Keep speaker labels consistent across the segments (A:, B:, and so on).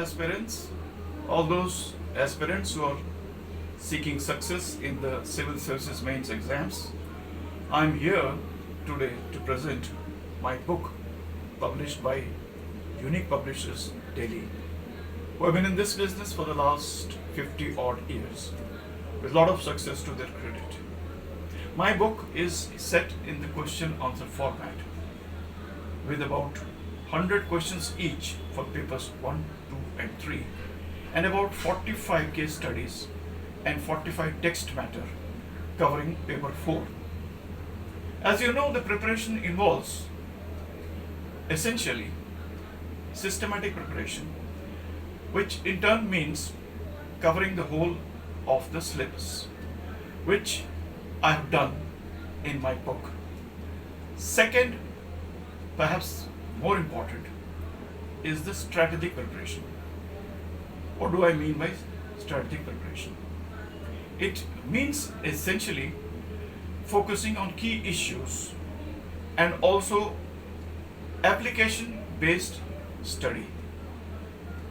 A: aspirants, all those aspirants who are seeking success in the civil services mains exams. I'm here today to present my book published by Unique Publishers Delhi, who have been in this business for the last 50 odd years with a lot of success to their credit. My book is set in the question answer format with about 100 questions each for papers 1, 2 and 3 and about 45 case studies and 45 text matter covering paper 4. As you know, the preparation involves essentially systematic preparation, which in turn means covering the whole of the syllabus, which I have done in my book. Second, perhaps more important, is the strategic preparation. What do I mean by strategic preparation? It means essentially focusing on key issues and also application-based study.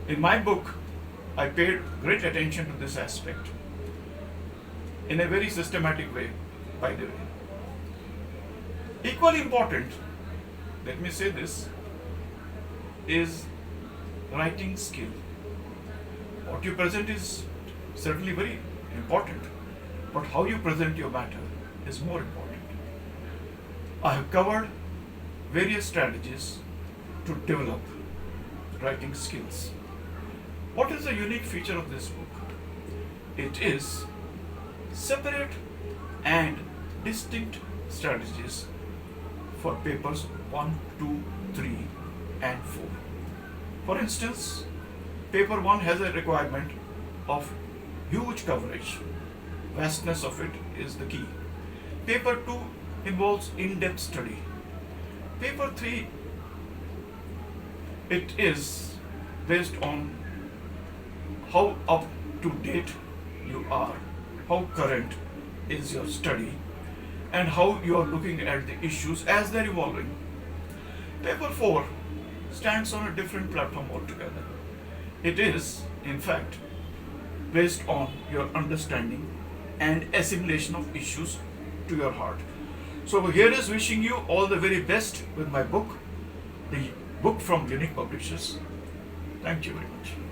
A: In my book, I paid great attention to this aspect in a very systematic way, by the way. Equally important, let me say this, is writing skill. What you present is certainly very important, but how you present your matter is more important. I have covered various strategies to develop writing skills. What is the unique feature of this book? It is separate and distinct strategies for papers 1, 2, 3 and 4. For instance, paper 1 has a requirement of huge coverage. Vastness of it is the key. Paper 2 involves in-depth study. Paper 3, it is based on how up to date you are, how current is your study, and how you are looking at the issues as they're evolving. Paper 4 stands on a different platform altogether. It is, in fact, based on your understanding and assimilation of issues to your heart. So here is wishing you all the very best with my book, the book from Unique Publishers. Thank you very much.